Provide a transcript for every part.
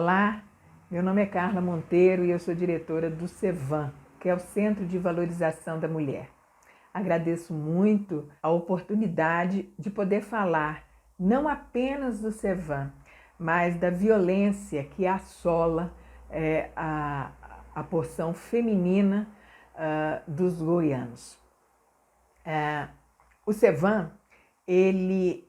Olá, meu nome é Carla Monteiro e eu sou diretora do CEVAM, que é o Centro de Valorização da Mulher. Agradeço muito a oportunidade de poder falar não apenas do CEVAM, mas da violência que assola a porção feminina dos goianos. O CEVAM, ele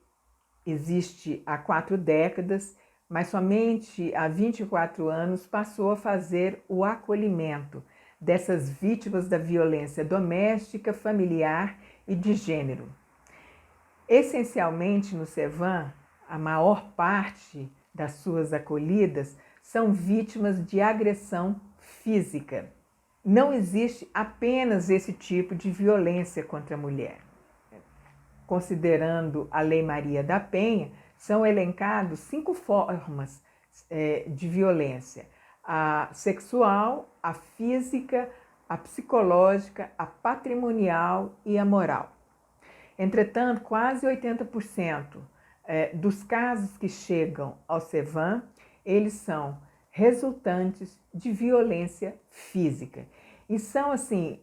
existe há 4 décadas, mas somente há 24 anos passou a fazer o acolhimento dessas vítimas da violência doméstica, familiar e de gênero. Essencialmente no CEVAM, a maior parte das suas acolhidas são vítimas de agressão física. Não existe apenas esse tipo de violência contra a mulher. Considerando a Lei Maria da Penha, são elencados 5 formas de violência: a sexual, a física, a psicológica, a patrimonial e a moral. Entretanto, quase 80% dos casos que chegam ao CEVAM, eles são resultantes de violência física. E são, assim,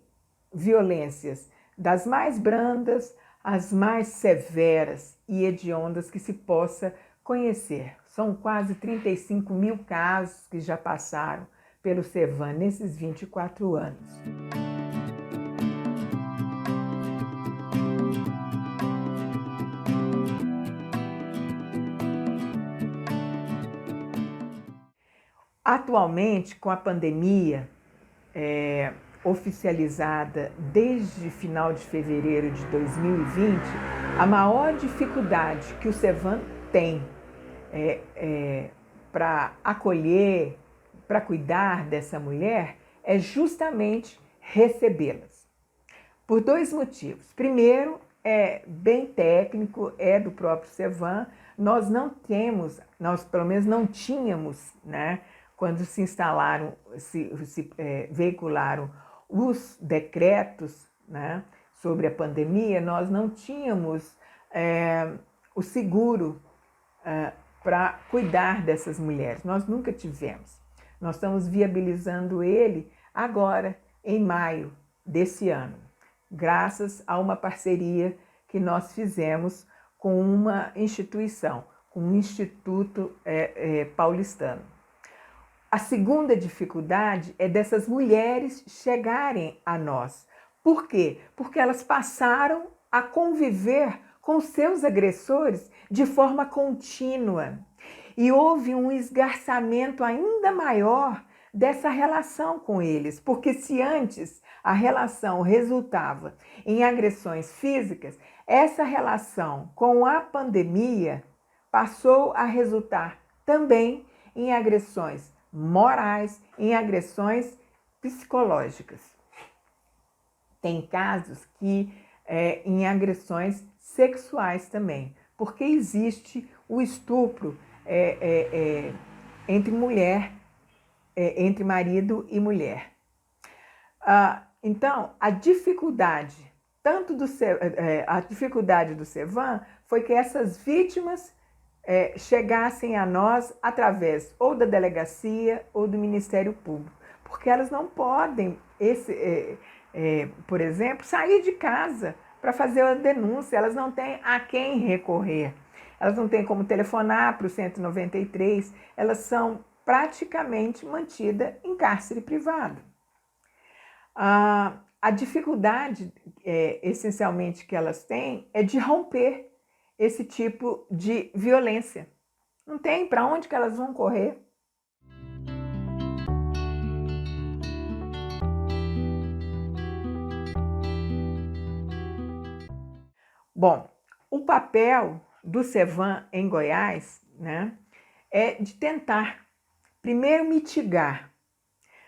violências das mais brandas as mais severas e hediondas que se possa conhecer. São quase 35 mil casos que já passaram pelo CEVAM nesses 24 anos. Atualmente, com a pandemia oficializada desde final de fevereiro de 2020, a maior dificuldade que o CEVAM tem para acolher, para cuidar dessa mulher, é justamente recebê-las. Por 2 motivos. Primeiro, é bem técnico, é do próprio CEVAM. Nós pelo menos não tínhamos, né, quando se instalaram, veicularam os decretos, né, sobre a pandemia, nós não tínhamos o seguro para cuidar dessas mulheres. Nós nunca tivemos. Nós estamos viabilizando ele agora, em maio desse ano, graças a uma parceria que nós fizemos com uma instituição, com um instituto paulistano. A segunda dificuldade é dessas mulheres chegarem a nós. Por quê? Porque elas passaram a conviver com seus agressores de forma contínua. E houve um esgarçamento ainda maior dessa relação com eles, porque se antes a relação resultava em agressões físicas, essa relação com a pandemia passou a resultar também em agressões morais, em agressões psicológicas. Tem casos que em agressões sexuais também, porque existe o estupro entre marido e mulher. Então, a dificuldade do CEVAM foi que essas vítimas chegassem a nós através ou da delegacia ou do Ministério Público, porque elas não podem, por exemplo, sair de casa para fazer a denúncia, elas não têm a quem recorrer, elas não têm como telefonar para o 193, elas são praticamente mantidas em cárcere privado. A dificuldade, essencialmente, que elas têm é de romper esse tipo de violência. Não tem para onde que elas vão correr. Bom, o papel do CEVAM em Goiás, né, é de tentar, primeiro, mitigar,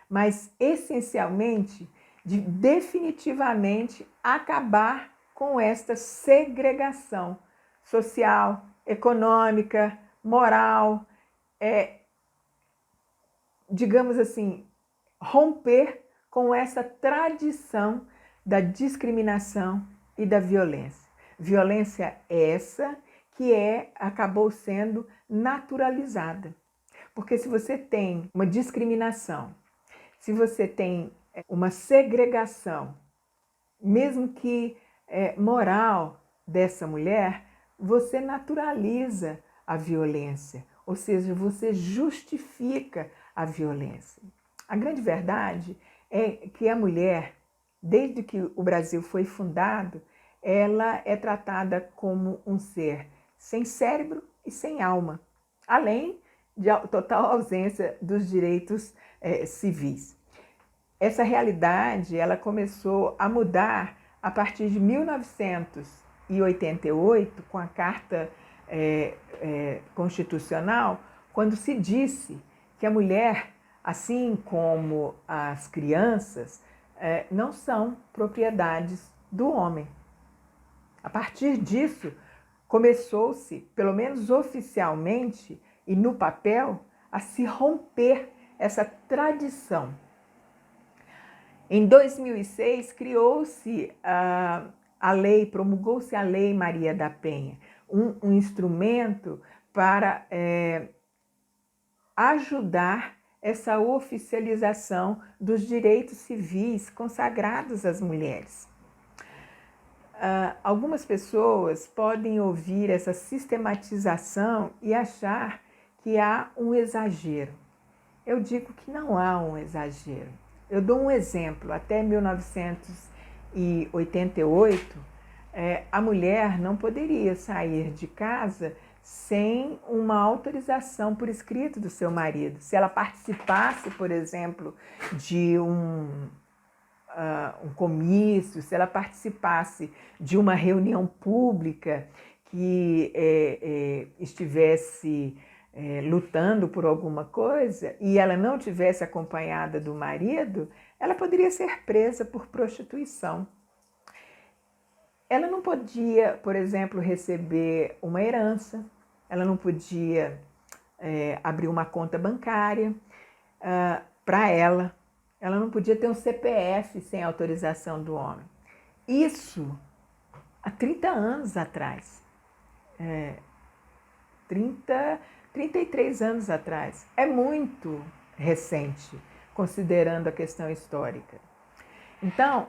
mas essencialmente de definitivamente acabar com esta segregação social, econômica, moral, digamos assim, romper com essa tradição da discriminação e da violência. Violência essa que acabou sendo naturalizada. Porque se você tem uma discriminação, se você tem uma segregação, mesmo que moral dessa mulher, você naturaliza a violência, ou seja, você justifica a violência. A grande verdade é que a mulher, desde que o Brasil foi fundado, ela é tratada como um ser sem cérebro e sem alma, além de total ausência dos direitos civis. Essa realidade ela começou a mudar a partir de 1988, com a Carta Constitucional, quando se disse que a mulher, assim como as crianças, não são propriedades do homem. A partir disso, começou-se, pelo menos oficialmente e no papel, a se romper essa tradição. Em 2006, criou-se a lei, promulgou-se a Lei Maria da Penha, um instrumento para ajudar essa oficialização dos direitos civis consagrados às mulheres. Algumas pessoas podem ouvir essa sistematização e achar que há um exagero. Eu digo que não há um exagero. Eu dou um exemplo. Até 1988, a mulher não poderia sair de casa sem uma autorização por escrito do seu marido. Se ela participasse, por exemplo, de um comício, se ela participasse de uma reunião pública que estivesse lutando por alguma coisa e ela não tivesse acompanhada do marido, ela poderia ser presa por prostituição. Ela não podia, por exemplo, receber uma herança, ela não podia abrir uma conta bancária para ela não podia ter um CPF sem autorização do homem. Isso há 30 anos atrás, 33 anos atrás. É muito recente, considerando a questão histórica. Então,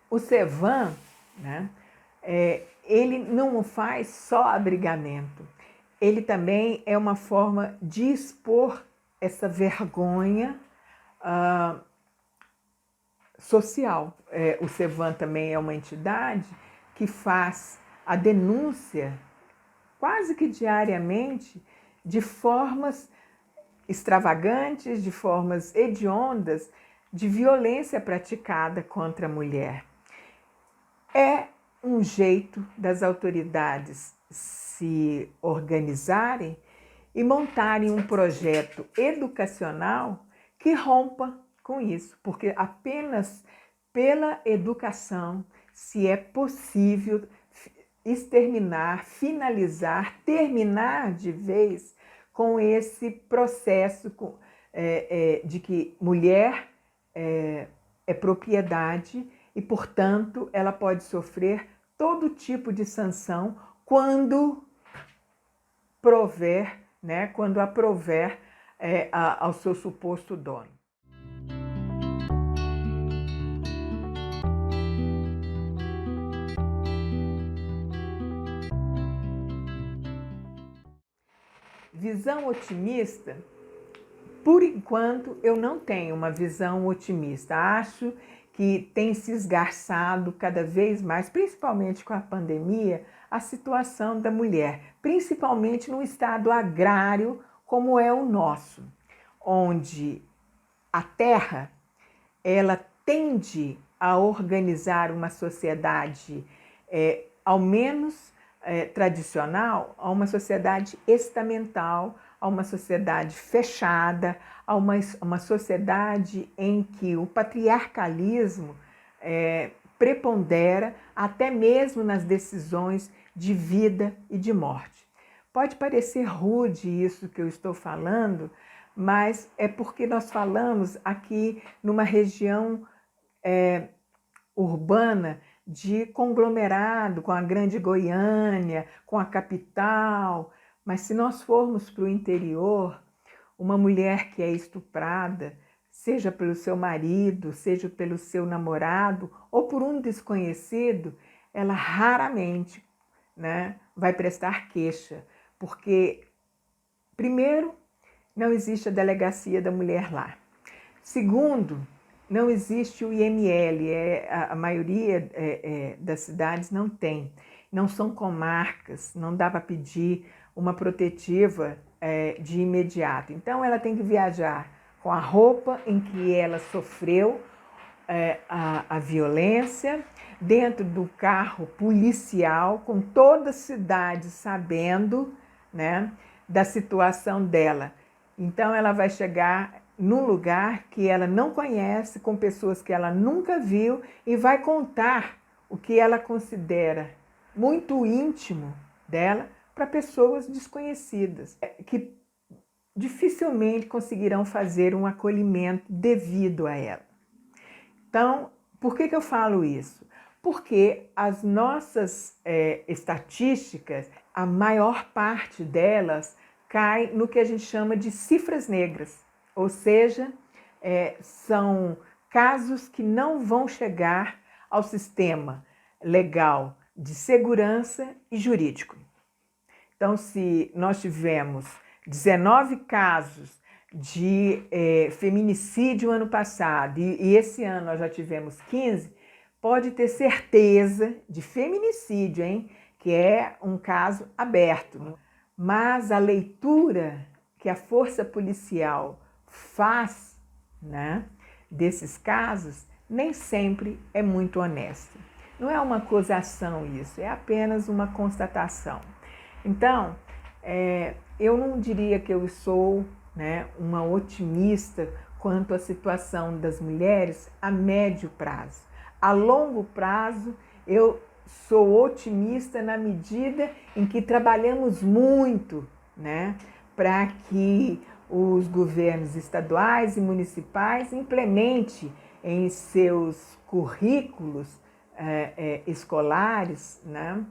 o CEVAM, né, ele não faz só abrigamento, ele também é uma forma de expor essa vergonha social. O CEVAM também é uma entidade que faz a denúncia quase que diariamente de formas extravagantes, de formas hediondas, de violência praticada contra a mulher. É um jeito das autoridades se organizarem e montarem um projeto educacional que rompa com isso, porque apenas pela educação se é possível exterminar, finalizar, terminar de vez com esse processo de que mulher é propriedade e, portanto, ela pode sofrer todo tipo de sanção quando prover, né, quando aprover ao seu suposto dono. Visão otimista? Por enquanto, eu não tenho uma visão otimista. Acho que tem se esgarçado cada vez mais, principalmente com a pandemia, a situação da mulher, principalmente no estado agrário como é o nosso, onde a terra ela tende a organizar uma sociedade ao menos tradicional, a uma sociedade estamental, a uma sociedade fechada, a uma sociedade em que o patriarcalismo prepondera até mesmo nas decisões de vida e de morte. Pode parecer rude isso que eu estou falando, mas é porque nós falamos aqui numa região urbana de conglomerado, com a Grande Goiânia, com a capital. Mas se nós formos para o interior, uma mulher que é estuprada, seja pelo seu marido, seja pelo seu namorado ou por um desconhecido, ela raramente, né, vai prestar queixa, porque, primeiro, não existe a delegacia da mulher lá. Segundo, não existe o IML, a maioria das cidades não tem, não são comarcas, não dá para pedir uma protetiva de imediato. Então ela tem que viajar com a roupa em que ela sofreu a violência, dentro do carro policial, com toda a cidade sabendo, né, da situação dela. Então ela vai chegar num lugar que ela não conhece, com pessoas que ela nunca viu, e vai contar o que ela considera muito íntimo dela para pessoas desconhecidas, que dificilmente conseguirão fazer um acolhimento devido a ela. Então, por que eu falo isso? Porque as nossas estatísticas, a maior parte delas cai no que a gente chama de cifras negras, ou seja, são casos que não vão chegar ao sistema legal de segurança e jurídico. Então, se nós tivemos 19 casos de feminicídio ano passado e esse ano nós já tivemos 15, pode ter certeza de feminicídio, hein? Que é um caso aberto. Mas a leitura que a força policial faz, né, desses casos nem sempre é muito honesta. Não é uma acusação isso, é apenas uma constatação. Então, eu não diria que eu sou, né, uma otimista quanto à situação das mulheres a médio prazo. A longo prazo, eu sou otimista na medida em que trabalhamos muito, né, para que os governos estaduais e municipais implementem em seus currículos escolares, né,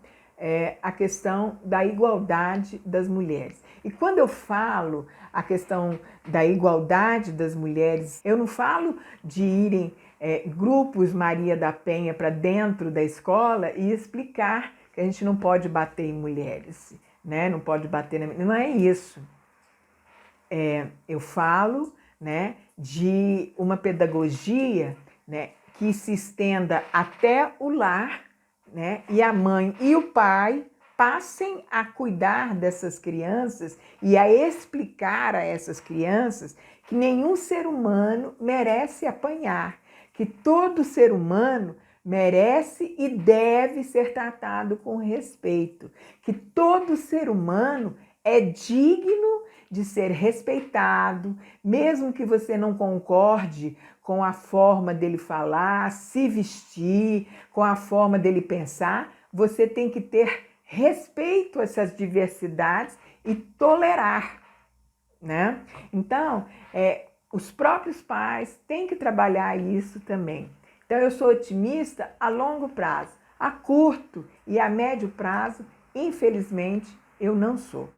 a questão da igualdade das mulheres. E quando eu falo a questão da igualdade das mulheres, eu não falo de irem grupos Maria da Penha para dentro da escola e explicar que a gente não pode bater em mulheres, né? Não pode bater não é isso. Eu falo, né, de uma pedagogia, né, que se estenda até o lar, né, e a mãe e o pai passem a cuidar dessas crianças e a explicar a essas crianças que nenhum ser humano merece apanhar, que todo ser humano merece e deve ser tratado com respeito, que todo ser humano é digno de ser respeitado, mesmo que você não concorde com a forma dele falar, se vestir, com a forma dele pensar, você tem que ter respeito a essas diversidades e tolerar, né? Então, os próprios pais têm que trabalhar isso também. Então, eu sou otimista a longo prazo. A curto e a médio prazo, infelizmente, eu não sou.